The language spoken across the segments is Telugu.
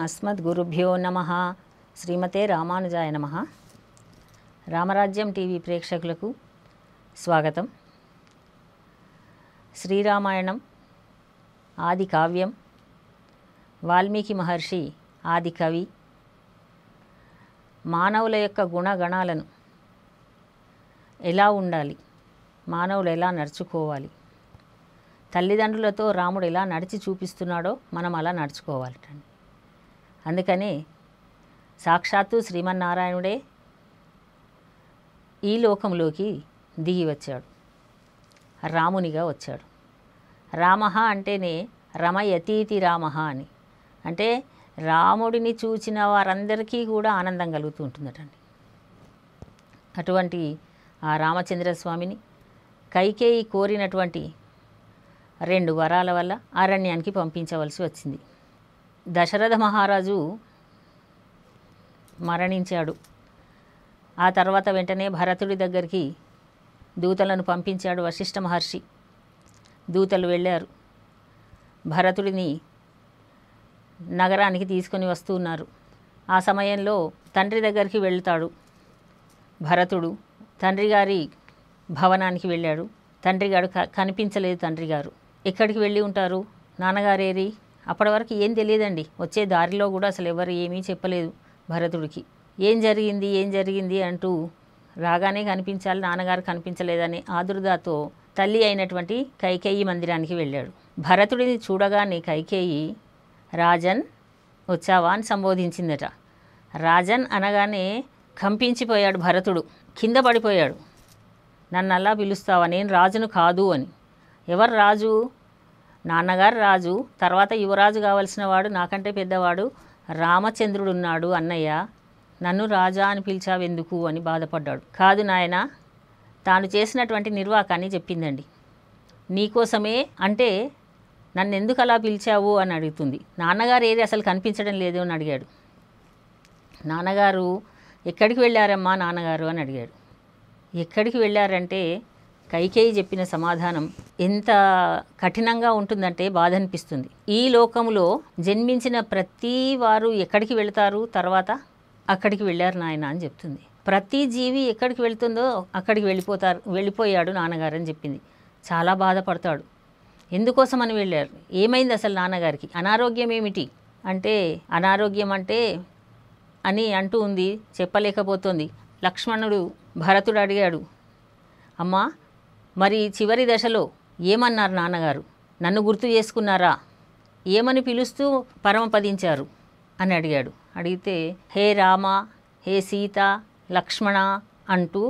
అస్మద్గురుభ్యో నమః. శ్రీమతే రామానుజాయ నమః. రామరాజ్యం టీవీ ప్రేక్షకులకు స్వాగతం. శ్రీరామాయణం ఆది కావ్యం, వాల్మీకి మహర్షి ఆది కవి. మానవుల యొక్క గుణగణాలను ఎలా ఉండాలి, మానవులు ఎలా నడుచుకోవాలి, తల్లిదండ్రులతో రాముడు ఎలా నడిచి చూపిస్తున్నాడో మనం అలా నడుచుకోవాలటండి. అందుకని సాక్షాత్తు శ్రీమన్నారాయణుడే ఈ లోకంలోకి దిగి వచ్చాడు, రామునిగా వచ్చాడు. రామః అంటేనే రమయతీతి రామః అని, అంటే రాముడిని చూచిన వారందరికీ కూడా ఆనందం కలుగుతూ ఉంటుందటండి. అటువంటి ఆ రామచంద్రస్వామిని కైకేయి కోరినటువంటి 2 వరాల వల్ల అరణ్యానికి పంపించవలసి వచ్చింది. దశరథ మహారాజు మరణించాడు. ఆ తర్వాత వెంటనే భరతుడి దగ్గరికి దూతలను పంపించాడు వశిష్ఠ మహర్షి. దూతలు వెళ్ళారు, భరతుడిని నగరానికి తీసుకొని వస్తున్నారు. ఆ సమయంలో తండ్రి దగ్గరికి వెళ్తాడు భరతుడు. తండ్రి గారి భవనానికి వెళ్ళాడు. తండ్రి గారు కనిపించలేదు. తండ్రి గారు ఎక్కడికి వెళ్ళి ఉంటారు, నాన్నగారేరి? అప్పటి వరకు ఏం తెలియదండి. వచ్చే దారిలో కూడా అసలు ఎవరు ఏమీ చెప్పలేదు భరతుడికి. ఏం జరిగింది అంటూ రాగానే కనిపించాలి, నాన్నగారు కనిపించలేదని ఆదుర్దాతో తల్లి అయినటువంటి కైకేయి మందిరానికి వెళ్ళాడు. భరతుడిని చూడగానే కైకేయి రాజన్ వచ్చావా అని సంబోధించిందట. రాజన్ అనగానే కంపించిపోయాడు భరతుడు, కింద పడిపోయాడు. నన్ను అలా పిలుస్తావా, నేను రాజును కాదు అని. ఎవరు రాజు? నాన్నగారు రాజు, తర్వాత యువరాజు కావలసిన వాడు, నాకంటే పెద్దవాడు రామచంద్రుడున్నాడు అన్నయ్య, నన్ను రాజా అని పిలిచావెందుకు అని బాధపడ్డాడు. కాదు నాయన, తాను చేసినటువంటి నిర్వాకాన్ని చెప్పిందండి. నీకోసమే అంటే నన్ను ఎందుకు అలా పిలిచావు అని అడుగుతుంది. నాన్నగారు ఏది అసలు కనిపించడం లేదు అని అడిగాడు. నాన్నగారు ఎక్కడికి వెళ్ళారమ్మా నాన్నగారు అని అడిగాడు. ఎక్కడికి వెళ్ళారంటే కైకేయి చెప్పిన సమాధానం ఎంత కఠినంగా ఉంటుందంటే బాధ అనిపిస్తుంది. ఈ లోకంలో జన్మించిన ప్రతి వారు ఎక్కడికి వెళతారు, తర్వాత అక్కడికి వెళ్ళారు నాయన అని చెప్తుంది. ప్రతి జీవి ఎక్కడికి వెళుతుందో అక్కడికి వెళ్ళిపోయాడు నాన్నగారు అని చెప్పింది. చాలా బాధపడతాడు. ఎందుకోసమని వెళ్ళారు, ఏమైంది అసలు నాన్నగారికి, అనారోగ్యం ఏమిటి అంటే, అనారోగ్యం అంటే అని అంటూ ఉంది, చెప్పలేకపోతుంది. లక్ష్మణుడు భరతుడు అడిగాడు, అమ్మా మరి చివరి దశలో ఏమన్నారు నాన్నగారు, నన్ను గుర్తు చేసుకున్నారా, ఏమని పిలుస్తూ పరమపదించారు అని అడిగాడు. అడిగితే హే రామ, హే సీత, లక్ష్మణ అంటూ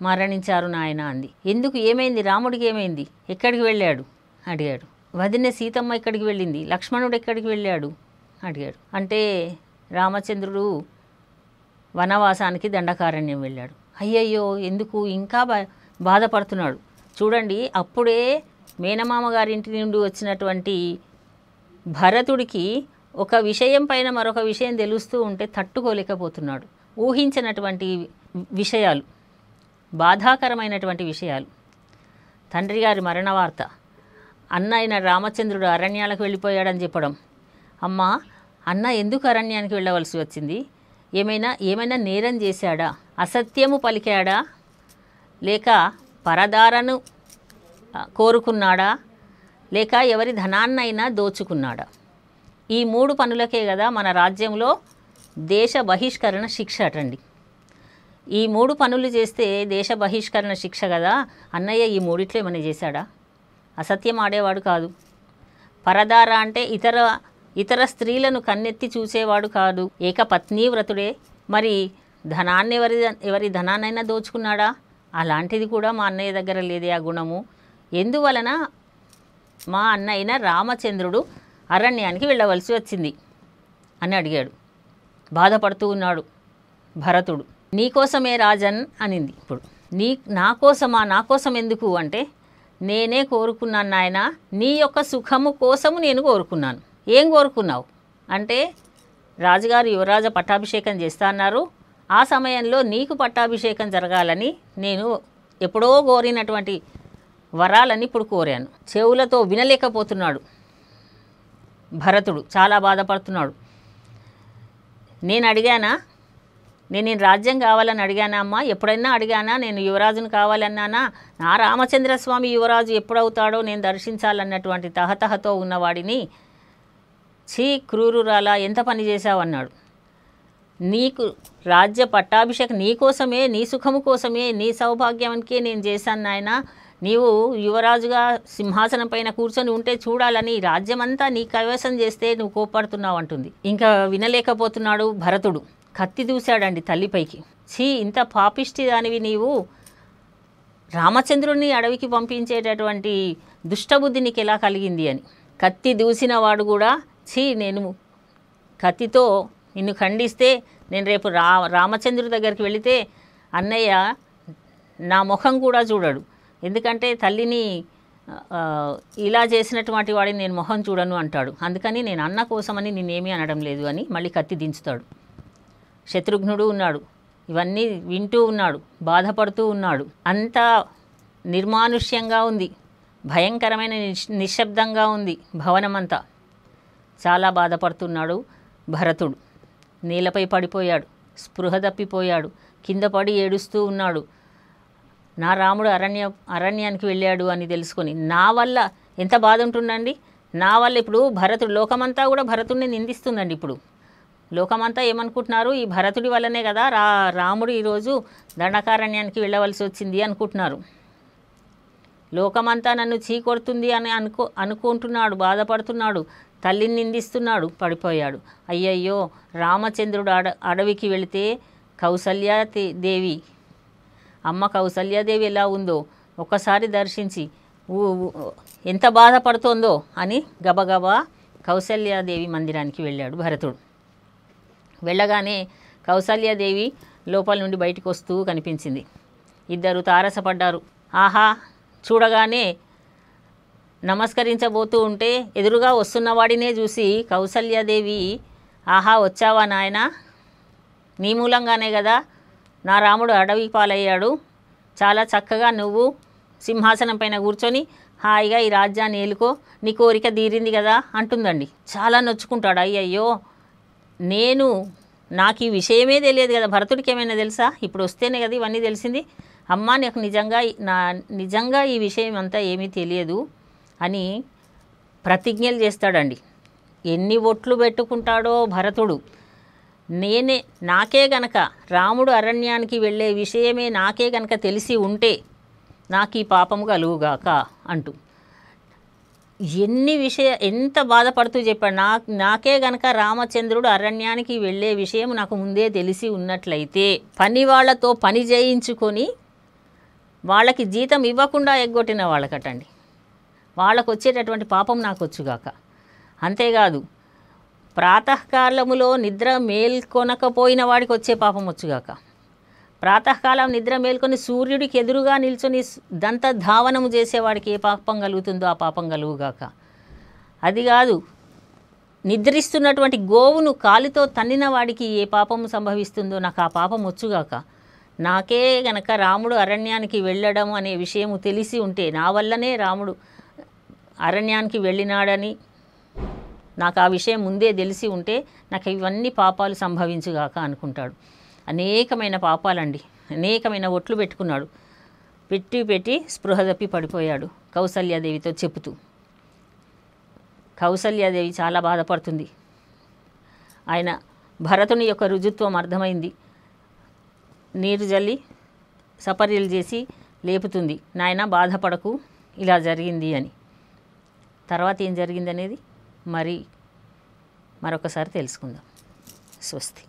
మరణించారు నాయన అంది. ఎందుకు, ఏమైంది, రాముడికి ఏమైంది, ఎక్కడికి వెళ్ళాడు అడిగాడు. వదిన సీతమ్మ ఎక్కడికి వెళ్ళింది, లక్ష్మణుడు ఎక్కడికి వెళ్ళాడు అడిగాడు. అంటే రామచంద్రుడు వనవాసానికి దండకారణ్యం వెళ్ళాడు. అయ్యయ్యో ఎందుకు, ఇంకా బాధపడుతున్నాడు. చూడండి, అప్పుడే మేనమామ గారింటి నుండి వచ్చినటువంటి భరతుడికి ఒక విషయం పైన మరొక విషయం తెలుస్తూ ఉంటే తట్టుకోలేకపోతున్నాడు. ఊహించినటువంటి విషయాలు, బాధాకరమైనటువంటి విషయాలు. తండ్రి గారి మరణ వార్త, అన్న అయిన రామచంద్రుడు అరణ్యాలకు వెళ్ళిపోయాడని చెప్పడం. అమ్మ, అన్న ఎందుకు అరణ్యానికి వెళ్ళవలసి వచ్చింది, ఏమైనా నేరం చేశాడా, అసత్యము పలికాడా, లేక పరదారను కోరుకున్నాడా, లేక ఎవరి ధనాన్నైనా దోచుకున్నాడా? ఈ 3 పనులకే కదా మన రాజ్యంలో దేశ బహిష్కరణ శిక్ష అటండి. ఈ 3 పనులు చేస్తే దేశ బహిష్కరణ శిక్ష కదా. అన్నయ్య ఈ 3 ఏమైనా చేశాడా? అసత్యం ఆడేవాడు కాదు. పరదార అంటే ఇతర స్త్రీలను కన్నెత్తి చూసేవాడు కాదు. ఏకపత్నీ వ్రతుడే. మరి ధనాన్ని ఎవరి ధనాన్నైనా దోచుకున్నాడా? అలాంటిది కూడా మా అన్నయ్య దగ్గర లేదే ఆ గుణము. ఎందువలన మా అన్నయ్య రామచంద్రుడు అరణ్యానికి వెళ్ళవలసి వచ్చింది అని అడిగాడు. బాధపడుతూ ఉన్నాడు భరతుడు. నీకోసమే రాజన్ అనింది. ఇప్పుడు నా కోసమా, నా కోసం ఎందుకు అంటే, నేనే కోరుకున్నాను నాయన, నీ యొక్క సుఖము కోసము నేను కోరుకున్నాను. ఏం కోరుకున్నావు అంటే, రాజుగారు యువరాజ పట్టాభిషేకం చేస్తా అన్నారు, ఆ సమయంలో నీకు పట్టాభిషేకం జరగాలని నేను ఎప్పుడో కోరినటువంటి వరాలని ఇప్పుడు కోరాను. చెవులతో వినలేకపోతున్నాడు భరతుడు, చాలా బాధపడుతున్నాడు. నేను అడిగానా, నేను రాజ్యం కావాలని అడిగానా అమ్మా? ఎప్పుడైనా అడిగానా? నేను యువరాజును కావాలన్నానా? నా రామచంద్రస్వామి యువరాజు ఎప్పుడవుతాడో నేను దర్శించాలన్నటువంటి తహతహతో ఉన్నవాడిని, ఛీ క్రూరురాలా, ఎంత పని చేశావు అన్నాడు. నీకు రాజ్య పట్టాభిషేకం నీకోసమే, నీ సుఖము కోసమే, నీ సౌభాగ్యానికే నేను చేశాను నాయన. నీవు యువరాజుగా సింహాసనం పైన కూర్చొని ఉంటే చూడాలని, రాజ్యమంతా నీ కైవసం చేస్తే నువ్వు కోప్పడుతున్నావు అంటుంది. ఇంకా వినలేకపోతున్నాడు భరతుడు. కత్తి దూశాడండి తల్లిపైకి. ఛీ, ఇంత పాపిష్టి దానివి నీవు, రామచంద్రుడిని అడవికి పంపించేటటువంటి దుష్టబుద్ధి నీకు ఎలా కలిగింది అని. కత్తి దూసిన వాడు కూడా, ఛీ, నేను కత్తితో నిన్ను ఖండిస్తే, నేను రేపు రామచంద్రుడి దగ్గరికి వెళితే అన్నయ్య నా ముఖం కూడా చూడడు, ఎందుకంటే తల్లిని ఇలా చేసినటువంటి వాడిని నేను మొహం చూడను అంటాడు. అందుకని నేను అన్న కోసమని నేనేమీ అనడం లేదు అని మళ్ళీ కత్తి దించుతాడు. శత్రుఘ్నుడు ఉన్నాడు, ఇవన్నీ వింటూ ఉన్నాడు, బాధపడుతూ ఉన్నాడు. అంతా నిర్మానుష్యంగా ఉంది, భయంకరమైన నిశ్శబ్దంగా ఉంది భవనమంతా. చాలా బాధపడుతున్నాడు భరతుడు. నేలపై పడిపోయాడు, స్పృహ తప్పిపోయాడు, కింద పడి ఏడుస్తూ ఉన్నాడు. నా రాముడు అరణ్యానికి వెళ్ళాడు అని తెలుసుకొని నా వల్ల ఎంత బాధ ఉంటుందండి. నా వల్ల ఇప్పుడు భరతుడు, లోకమంతా కూడా భరతుడిని నిందిస్తుందండి. ఇప్పుడు లోకమంతా ఏమనుకుంటున్నారు, ఈ భరతుడి వల్లనే కదా రాముడు ఈరోజు దండకారణ్యానికి వెళ్ళవలసి వచ్చింది అనుకుంటున్నారు. లోకమంతా నన్ను చీకొడుతుంది అని అనుకుంటున్నాడు, బాధపడుతున్నాడు, తల్లిని నిందిస్తున్నాడు, పడిపోయాడు. అయ్యయ్యో, రామచంద్రుడు అడవికి వెళితే కౌసల్యాదేవి, అమ్మ కౌసల్యాదేవి ఎలా ఉందో ఒక్కసారి దర్శించి ఎంత బాధపడుతోందో అని గబగబా కౌసల్యాదేవి మందిరానికి వెళ్ళాడు భరతుడు. వెళ్ళగానే కౌసల్యాదేవి లోపల నుండి బయటకు వస్తూ కనిపించింది. ఇద్దరు తారసపడ్డారు. ఆహా, చూడగానే నమస్కరించబోతూ ఉంటే ఎదురుగా వస్తున్నవాడినే చూసి కౌసల్యాదేవి, ఆహా వచ్చావా నాయనా, నీ మూలంగానే కదా నా రాముడు అడవి పాలయ్యాడు, చాలా చక్కగా నువ్వు సింహాసనం పైన కూర్చొని హాయిగా ఈ రాజ్యాన్ని ఏలుకో, నీ కోరిక తీరింది కదా అంటుందండి. చాలా నొచ్చుకుంటాడు. అయ్యయ్యో, నాకు ఈ విషయమే తెలియదు కదా, భరతుడికి ఏమైనా తెలుసా? ఇప్పుడు వస్తేనే కదా ఇవన్నీ తెలిసింది. అమ్మ, నాకు నిజంగా ఈ విషయం అంతా ఏమీ తెలియదు అని ప్రతిజ్ఞలు చేస్తాడండి. ఎన్ని ఒట్లు పెట్టుకుంటాడో భరతుడు. నాకే గనక రాముడు అరణ్యానికి వెళ్ళే విషయమే నాకే గనక తెలిసి ఉంటే నాకు ఈ పాపము కలుగుగాక అంటూ ఎంత బాధపడుతూ చెప్పాడు. నాకే గనక రామచంద్రుడు అరణ్యానికి వెళ్ళే విషయం నాకు ముందే తెలిసి ఉన్నట్లయితే పని వాళ్ళతో పని చేయించుకొని వాళ్ళకి జీతం ఇవ్వకుండా ఎగ్గొట్టిన వాళ్ళకటండి, వాళ్ళకు వచ్చేటటువంటి పాపం నాకు వచ్చుగాక. అంతేకాదు, ప్రాతకాలములో నిద్ర మేల్కొనకపోయిన వాడికి వచ్చే పాపం వచ్చుగాక. ప్రాతకాలం నిద్ర మేల్కొని సూర్యుడికి ఎదురుగా నిల్చొని దంతధావనము చేసేవాడికి ఏ పాపం కలుగుతుందో ఆ పాపం కలుగుగాక. అది కాదు, నిద్రిస్తున్నటువంటి గోవును కాలితో తన్నిన వాడికి ఏ పాపము సంభవిస్తుందో నాకు ఆ పాపం వచ్చుగాక. నాకే గనక రాముడు అరణ్యానికి వెళ్ళడం అనే విషయము తెలిసి ఉంటే, నా వల్లనే రాముడు అరణ్యానికి వెళ్ళినాడని నాకు ఆ విషయం ముందే తెలిసి ఉంటే నాకు ఇవన్నీ పాపాలు సంభవించుగాక అనుకుంటాడు. అనేకమైన పాపాలండి, అనేకమైన ఒట్లు పెట్టుకున్నాడు. పెట్టి స్పృహ తప్పి పడిపోయాడు కౌసల్యాదేవితో చెబుతూ. కౌసల్యాదేవి చాలా బాధపడుతుంది. ఆయన భరతుని యొక్క రుజుత్వం అర్థమైంది. నీరు జల్లి సపర్యలు చేసి లేపుతుంది. నాయన బాధపడకు, ఇలా జరిగింది అని. తర్వాత ఏం జరిగింది అనేది మరొకసారి తెలుసుకుందాం. స్వస్తి.